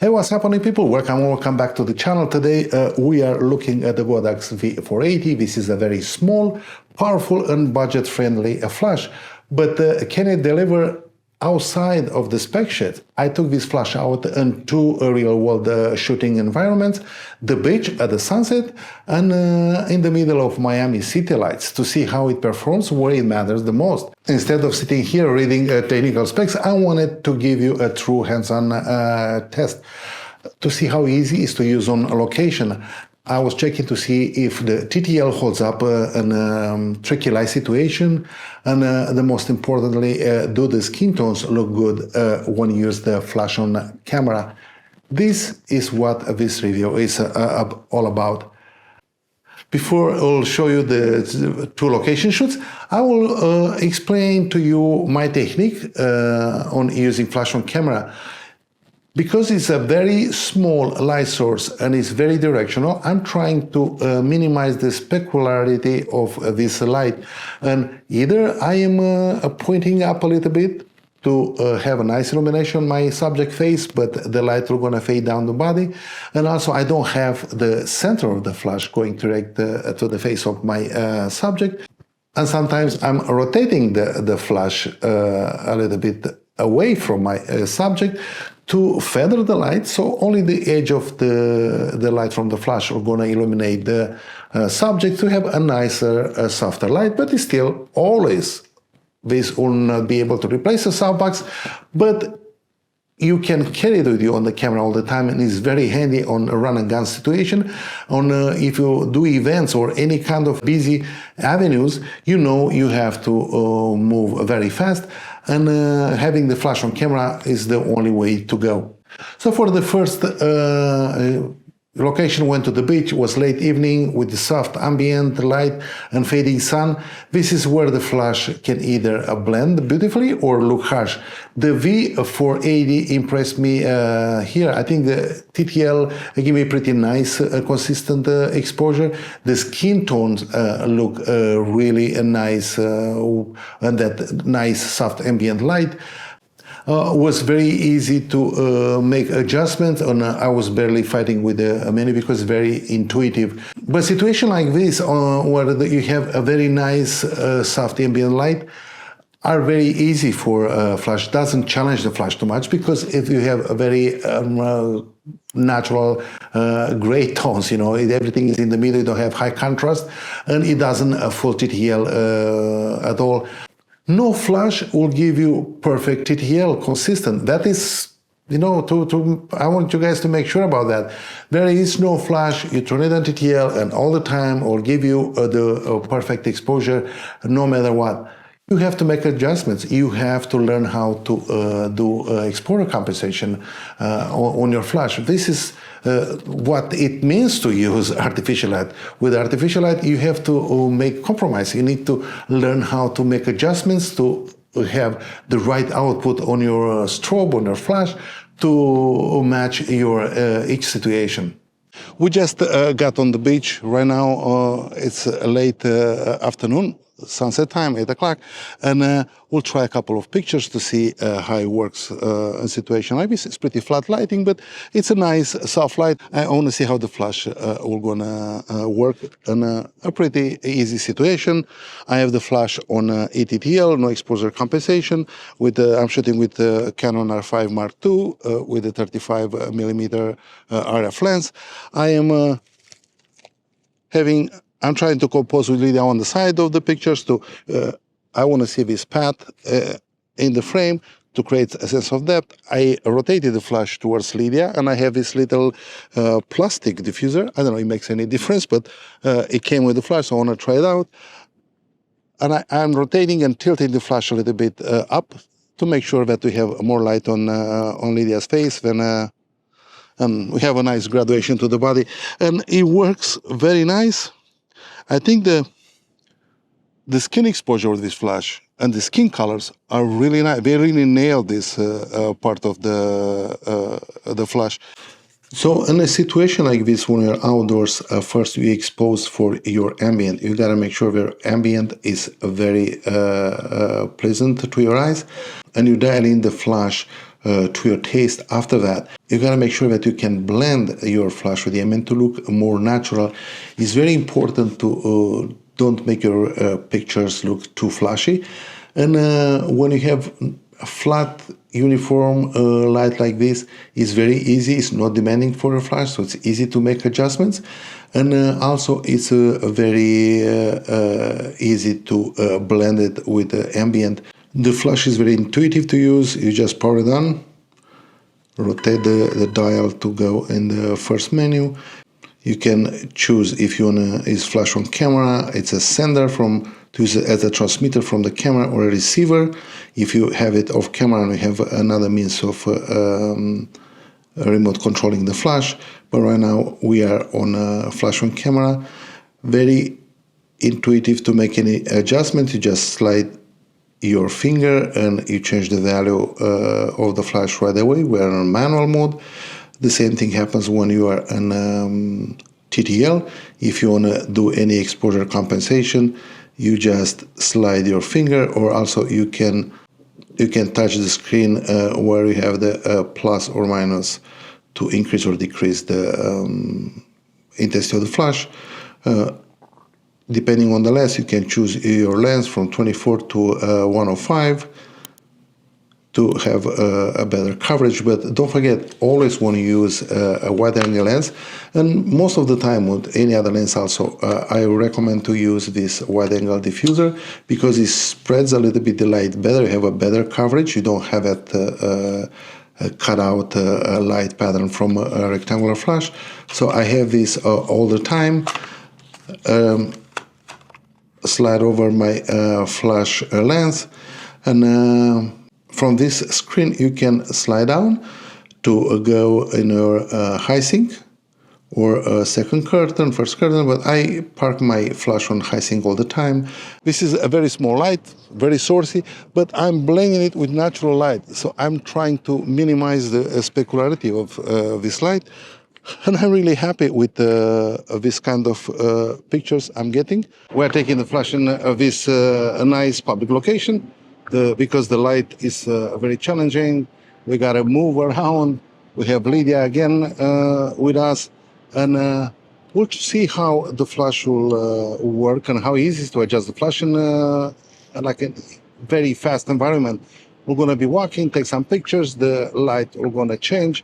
Hey, what's happening, people? Welcome back to the channel. Today we are looking at the Godox V480. This is a very small, powerful and budget-friendly flash. But can it deliver outside of the spec sheet? I took this flash out in two real-world shooting environments, the beach at the sunset and in the middle of Miami city lights, to see how it performs where it matters the most. Instead of sitting here reading technical specs, I wanted to give you a true hands-on test to see how easy it is to use on location. I was checking to see if the TTL holds up in a tricky light situation, and the most importantly, do the skin tones look good when you use the flash on camera. This is what this review is all about. Before I'll show you the two location shoots, I will explain to you my technique on using flash on camera. Because it's a very small light source and it's very directional, I'm trying to minimize the specularity of this light. And either I am pointing up a little bit to have a nice illumination on my subject face, but the light will gonna fade down the body. And also I don't have the center of the flash going direct to the face of my subject. And sometimes I'm rotating the flash a little bit away from my subject to feather the light, so only the edge of the light from the flash are going to illuminate the subject to have a nicer, softer light, but it's still always, this will not be able to replace the softbox, but you can carry it with you on the camera all the time, and it's very handy on a run and gun situation. On if you do events or any kind of busy avenues, you know you have to move very fast, and having the flash on camera is the only way to go. So for the first location, went to the beach. It was late evening with the soft ambient light and fading sun. This is where the flash can either blend beautifully or look harsh. The V480 impressed me here. I think the TTL gave me pretty nice, consistent exposure. The skin tones look really nice, and that nice soft ambient light. Was very easy to make adjustments, and I was barely fighting with the menu because it's very intuitive. But situation like this, where you have a very nice soft ambient light, are very easy for flash. Doesn't challenge the flash too much, because if you have a very natural gray tones, you know, everything is in the middle, you don't have high contrast, and it doesn't full TTL at all. No flash will give you perfect TTL consistent. That is, you know, I want you guys to make sure about that. There is no flash, you turn it on TTL and all the time will give you the perfect exposure no matter what. You have to make adjustments. You have to learn how to do exposure compensation on your flash. This is what it means to use artificial light. With artificial light, you have to make compromise. You need to learn how to make adjustments to have the right output on your strobe, on your flash, to match your each situation. We just got on the beach right now. It's late afternoon, sunset time, 8 o'clock, and we'll try a couple of pictures to see how it works in a situation like this. It's pretty flat lighting, but it's a nice soft light. I want to see how the flash will gonna work in a pretty easy situation. I have the flash on ETTL, no exposure compensation. With I'm shooting with the Canon R5 Mark II with a 35mm RF lens. I am I'm trying to compose with Lydia on the side of the pictures to, I want to see this path in the frame to create a sense of depth. I rotated the flash towards Lydia, and I have this little plastic diffuser. I don't know if it makes any difference, but it came with the flash, so I want to try it out. And I'm rotating and tilting the flash a little bit up to make sure that we have more light on Lydia's face than we have a nice graduation to the body. And it works very nice. I think the skin exposure with this flash and the skin colors are really nice. They really nailed this part of the flash. So in a situation like this, when you're outdoors, first you expose for your ambient. You gotta make sure your ambient is very pleasant to your eyes, and you dial in the flash to your taste after that. You gotta make sure that you can blend your flash with the ambient to look more natural. It's very important to don't make your pictures look too flashy. And when you have a flat, uniform light like this, it's very easy. It's not demanding for a flash, so it's easy to make adjustments. And also, it's very easy to blend it with the ambient. The flash is very intuitive to use. You just power it on, rotate the dial to go in the first menu. You can choose if you want to use flash on camera. It's a sender to use it as a transmitter from the camera, or a receiver. If you have it off camera and you have another means of remote controlling the flash. But right now we are on flash on camera. Very intuitive to make any adjustment. You just slide your finger and you change the value of the flash right away. We are on manual mode. The same thing happens when you are in TTL. If you want to do any exposure compensation, you just slide your finger, or also you can touch the screen where you have the plus or minus to increase or decrease the intensity of the flash. Depending on the lens, you can choose your lens from 24 to 105 to have a better coverage. But don't forget, always want to use a wide angle lens. And most of the time with any other lens also, I recommend to use this wide angle diffuser, because it spreads a little bit the light better. You have a better coverage. You don't have that cut out light pattern from a rectangular flash. So I have this all the time. Slide over my flash lens, and from this screen you can slide down to go in your high sync or second curtain, first curtain, but I park my flash on high sync all the time. This is a very small light, very sourcey, but I'm blending it with natural light, so I'm trying to minimize the specularity of this light. And I'm really happy with this kind of pictures I'm getting. We're taking the flash in this nice public location because the light is very challenging. We got to move around. We have Lydia again with us. And we'll see how the flash will work and how easy it is to adjust the flash in like a very fast environment. We're going to be walking, take some pictures. The light are going to change.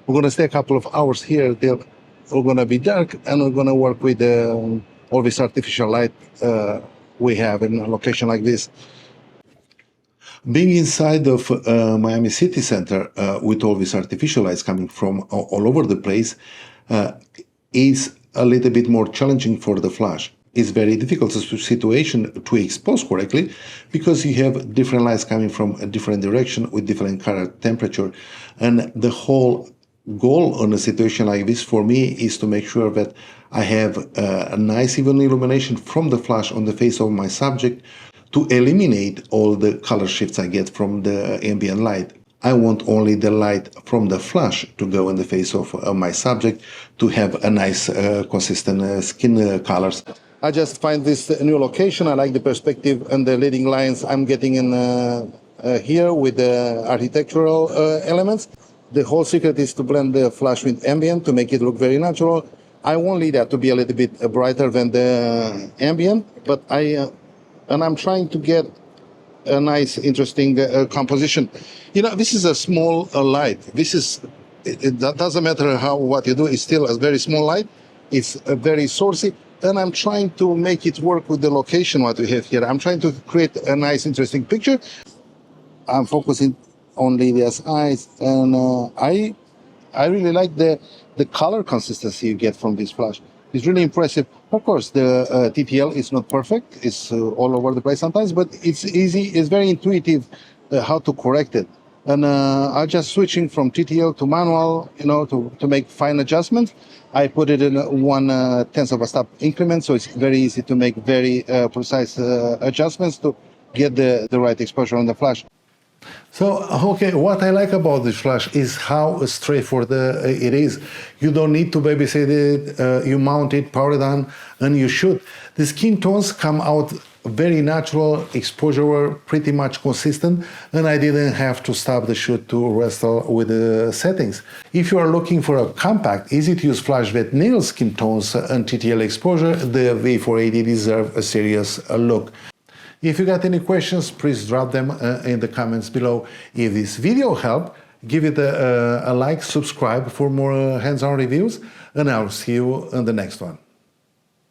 We're going to stay a couple of hours here. We're going to be dark, and we're going to work with all this artificial light we have in a location like this. Being inside of Miami City Center with all these artificial lights coming from all over the place is a little bit more challenging for the flash. It's very difficult situation to expose correctly, because you have different lights coming from a different direction with different color temperature, and the whole goal on a situation like this for me is to make sure that I have a nice even illumination from the flash on the face of my subject to eliminate all the color shifts I get from the ambient light. I want only the light from the flash to go in the face of my subject to have a nice consistent skin colors. I just find this new location. I like the perspective and the leading lines I'm getting in here with the architectural elements. The whole secret is to blend the flash with ambient to make it look very natural. I want Lydia to be a little bit brighter than the ambient, but I'm trying to get a nice, interesting composition. You know, this is a small light. It doesn't matter what you do. It's still a very small light. It's very sourcey, and I'm trying to make it work with the location what we have here. I'm trying to create a nice, interesting picture. I'm focusing on Lydia's eyes, and I really like the color consistency you get from this flash. It's really impressive. Of course, the TTL is not perfect. It's all over the place sometimes, but it's easy. It's very intuitive how to correct it. And I'm just switching from TTL to manual, you know, to make fine adjustments. I put it in 1/10 of a step increment, so it's very easy to make very precise adjustments to get the right exposure on the flash. So, okay, what I like about this flash is how straightforward it is. You don't need to babysit it, you mount it, power it on, and you shoot. The skin tones come out very natural, exposure were pretty much consistent, and I didn't have to stop the shoot to wrestle with the settings. If you are looking for a compact, easy-to-use flash that nails skin tones and TTL exposure, the V480 deserves a serious look. If you got any questions, please drop them in the comments below. If this video helped, give it a like, subscribe for more hands-on reviews, and I'll see you in the next one.